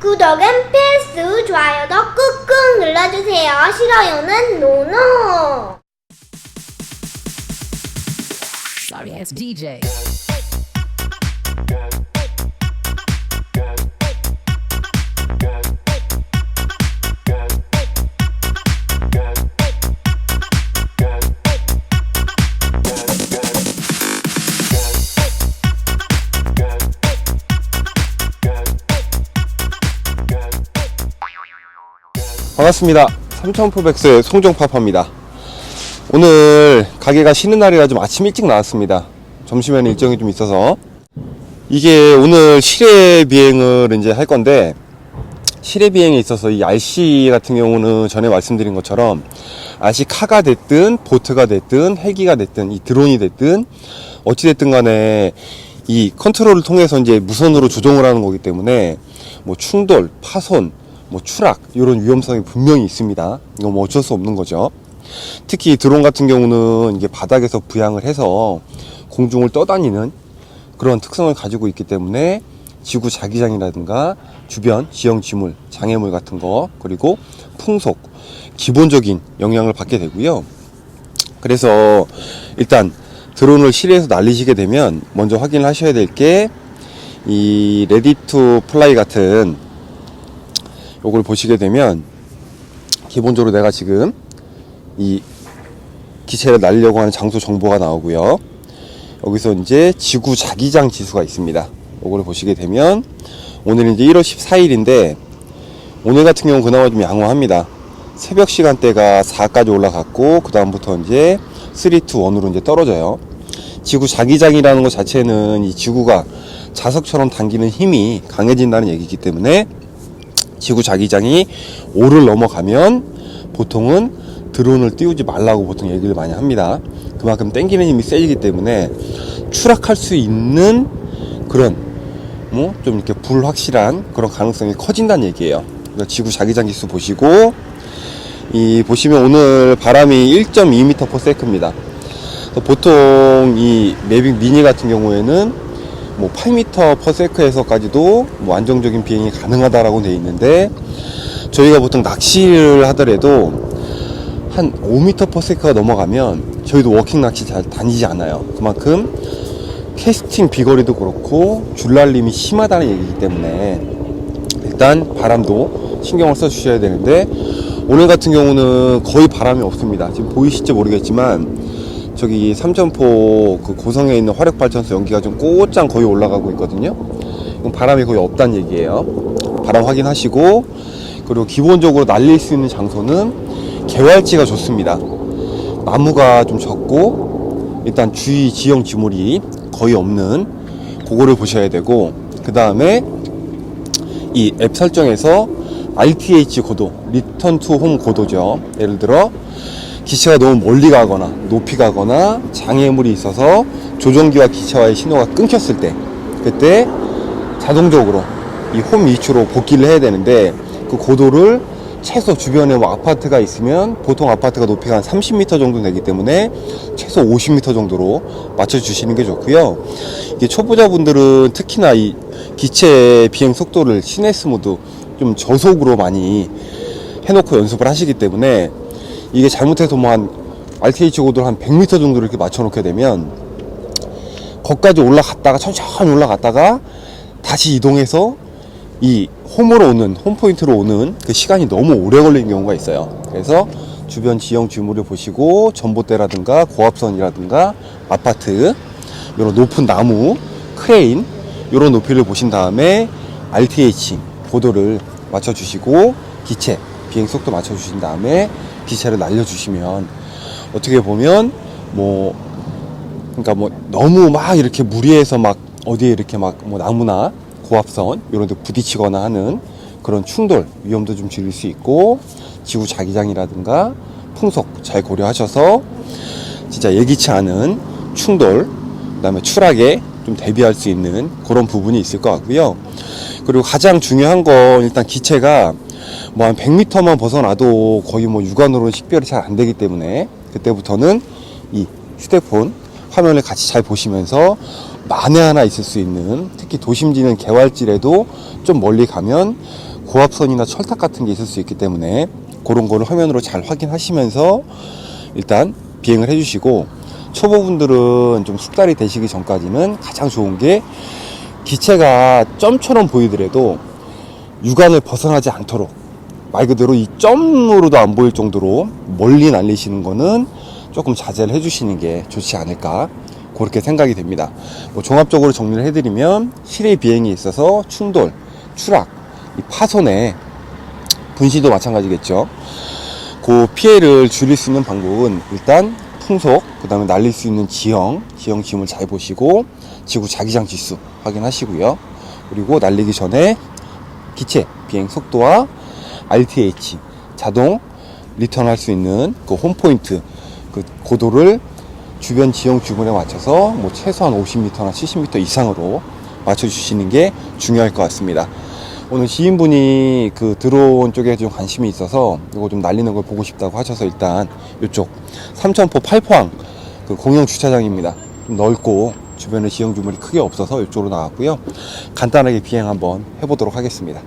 구독은 필수, 좋아요도 꾹꾹 눌러주세요. 싫어요는 노노. Sorry ass DJ. 반갑습니다. 삼천포백스의 송정파파입니다. 오늘 가게가 쉬는 날이라 좀 아침 일찍 나왔습니다. 점심에는 일정이 좀 있어서. 이게 오늘 실외 비행을 이제 할 건데, 실외 비행에 있어서 이 RC 같은 경우는 전에 말씀드린 것처럼 RC 카가 됐든 보트가 됐든 헬기가 됐든 이 드론이 됐든 어찌됐든 간에 이 컨트롤을 통해서 이제 무선으로 조종을 하는 거기 때문에 뭐 충돌, 파손, 뭐 추락 이런 위험성이 분명히 있습니다. 이거 뭐 어쩔 수 없는 거죠. 특히 드론 같은 경우는 이게 바닥에서 부양을 해서 공중을 떠다니는 그런 특성을 가지고 있기 때문에 지구 자기장이라든가 주변 지형 지물, 장애물 같은 거, 그리고 풍속, 기본적인 영향을 받게 되고요. 그래서 일단 드론을 실외에서 날리시게 되면 먼저 확인을 하셔야 될 게 이 레디 투 플라이 같은 요걸 보시게 되면 기본적으로 내가 지금 이 기체를 날리려고 하는 장소 정보가 나오고요. 여기서 이제 지구 자기장 지수가 있습니다. 요걸 보시게 되면 오늘 이제 1월 14일인데 오늘 같은 경우는 그나마 좀 양호합니다. 새벽 시간대가 4까지 올라갔고 그 다음부터 이제 3, 2, 1으로 이제 떨어져요. 지구 자기장이라는 것 자체는 이 지구가 자석처럼 당기는 힘이 강해진다는 얘기이기 때문에 지구 자기장이 5를 넘어가면 보통은 드론을 띄우지 말라고 보통 얘기를 많이 합니다. 그만큼 당기는 힘이 세지기 때문에 추락할 수 있는 그런 뭐 좀 이렇게 불확실한 그런 가능성이 커진다는 얘기예요. 그러니까 지구 자기장 지수 보시고 이 보시면 오늘 바람이 1.2m/s입니다. 보통 이 매빅 미니 같은 경우에는 뭐 8m/s에서까지도 뭐 안정적인 비행이 가능하다라고 되어 있는데 저희가 보통 낚시를 하더라도 한 5m/s가 넘어가면 저희도 워킹 낚시 잘 다니지 않아요. 그만큼 캐스팅 비거리도 그렇고 줄날림이 심하다는 얘기이기 때문에 일단 바람도 신경을 써 주셔야 되는데 오늘 같은 경우는 거의 바람이 없습니다. 지금 보이실지 모르겠지만 저기 삼천포 그 고성에 있는 화력발전소 연기가 좀 곧장 거의 올라가고 있거든요. 이건 바람이 거의 없다는 얘기예요. 바람 확인하시고 그리고 기본적으로 날릴 수 있는 장소는 개활지가 좋습니다. 나무가 좀 적고 일단 주위 지형 지물이 거의 없는 그거를 보셔야 되고 그 다음에 이 앱 설정에서 RTH 고도, 리턴 투 홈 고도죠. 예를 들어 기체가 너무 멀리 가거나 높이 가거나 장애물이 있어서 조종기와 기체와의 신호가 끊겼을 때 그때 자동적으로 이 홈 위치로 복귀를 해야 되는데 그 고도를 최소 주변에 뭐 아파트가 있으면 보통 아파트가 높이가 한 30m 정도 되기 때문에 최소 50m 정도로 맞춰주시는 게 좋고요. 이게 초보자분들은 특히나 이 기체 비행 속도를 시내스 모드 좀 저속으로 많이 해놓고 연습을 하시기 때문에 이게 잘못해서 뭐 한 RTH 고도를 한 100m 정도로 이렇게 맞춰놓게 되면 거기까지 올라갔다가 천천히 올라갔다가 다시 이동해서 이 홈으로 오는 홈 포인트로 오는 그 시간이 너무 오래 걸리는 경우가 있어요. 그래서 주변 지형 지물을 보시고 전봇대라든가 고압선이라든가 아파트 이런 높은 나무 크레인 이런 높이를 보신 다음에 RTH 고도를 맞춰주시고 기체 비행 속도 맞춰주신 다음에 기체를 날려주시면 어떻게 보면 뭐 그러니까 뭐 너무 막 이렇게 무리해서 막 어디에 이렇게 막 뭐 나무나 고압선 이런 데 부딪히거나 하는 그런 충돌 위험도 좀 줄일 수 있고 지구 자기장이라든가 풍속 잘 고려하셔서 진짜 예기치 않은 충돌 그 다음에 추락에 좀 대비할 수 있는 그런 부분이 있을 것 같고요. 그리고 가장 중요한 건 일단 기체가 뭐 한 100m만 벗어나도 거의 뭐 육안으로는 식별이 잘 안 되기 때문에 그때부터는 이 휴대폰 화면을 같이 잘 보시면서 만에 하나 있을 수 있는, 특히 도심지는 개활지라도 좀 멀리 가면 고압선이나 철탑 같은 게 있을 수 있기 때문에 그런 거를 화면으로 잘 확인하시면서 일단 비행을 해주시고, 초보분들은 좀 숙달이 되시기 전까지는 가장 좋은 게 기체가 점처럼 보이더라도 육안을 벗어나지 않도록 말 그대로 이 점으로도 안 보일 정도로 멀리 날리시는 거는 조금 자제를 해주시는 게 좋지 않을까, 그렇게 생각이 됩니다. 뭐 종합적으로 정리를 해드리면 실외 비행에 있어서 충돌, 추락, 이 파손에 분실도 마찬가지겠죠. 그 피해를 줄일 수 있는 방법은 일단 풍속, 그 다음에 날릴 수 있는 지형 지형을 잘 보시고 지구 자기장 지수 확인하시고요. 그리고 날리기 전에 기체 비행 속도와 RTH 자동 리턴 할 수 있는 그 홈포인트 그 고도를 주변 지형 주문에 맞춰서 뭐 최소한 50m나 70m 이상으로 맞춰주시는 게 중요할 것 같습니다. 오늘 지인분이 그 드론 쪽에 좀 관심이 있어서 이거 좀 날리는 걸 보고 싶다고 하셔서 일단 이쪽 삼천포 팔포항 그 공영 주차장입니다. 좀 넓고 주변에 지형 주물이 크게 없어서 이쪽으로 나왔고요. 간단하게 비행 한번 해보도록 하겠습니다.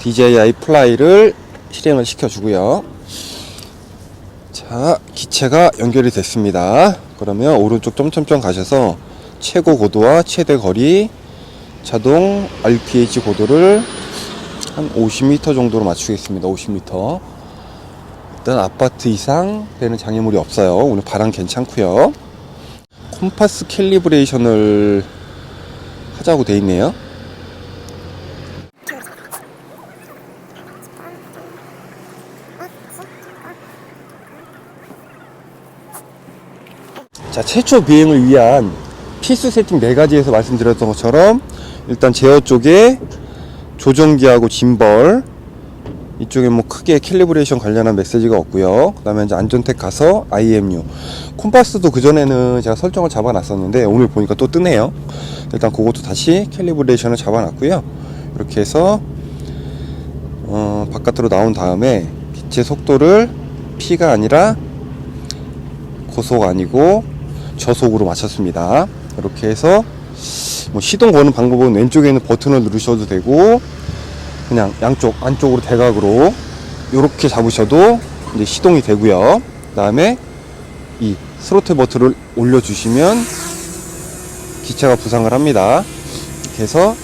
DJI 플라이를 실행을 시켜주고요. 자, 기체가 연결이 됐습니다. 그러면 오른쪽 점점점 가셔서 최고 고도와 최대 거리, 자동 RPH 고도를 한 50m 정도로 맞추겠습니다. 50m. 일단 아파트 이상 되는 장애물이 없어요. 오늘 바람 괜찮고요. 콤파스 캘리브레이션을 하자고 돼 있네요. 자, 최초 비행을 위한 필수 세팅 4가지에서 말씀드렸던 것처럼 일단 제어 쪽에 조정기하고 짐벌, 이쪽에 뭐 크게 캘리브레이션 관련한 메시지가 없고요. 그 다음에 이제 안전택 가서 IMU, 콤파스도 그전에는 제가 설정을 잡아 놨었는데 오늘 보니까 또 뜨네요. 일단 그것도 다시 캘리브레이션을 잡아 놨고요. 이렇게 해서 바깥으로 나온 다음에 기체 속도를 P가 아니라 고속 아니고 저속으로 맞췄습니다. 이렇게 해서 뭐 시동 거는 방법은 왼쪽에 있는 버튼을 누르셔도 되고 그냥 양쪽 안쪽으로 대각으로 이렇게 잡으셔도 이제 시동이 되고요. 그 다음에 이 스로틀 버튼을 올려주시면 기체가 부상을 합니다. 이렇게 해서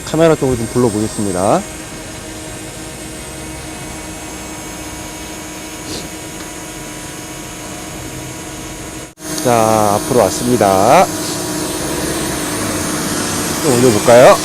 카메라 쪽으로 좀 불러보겠습니다. 자, 앞으로 왔습니다. 좀 올려볼까요?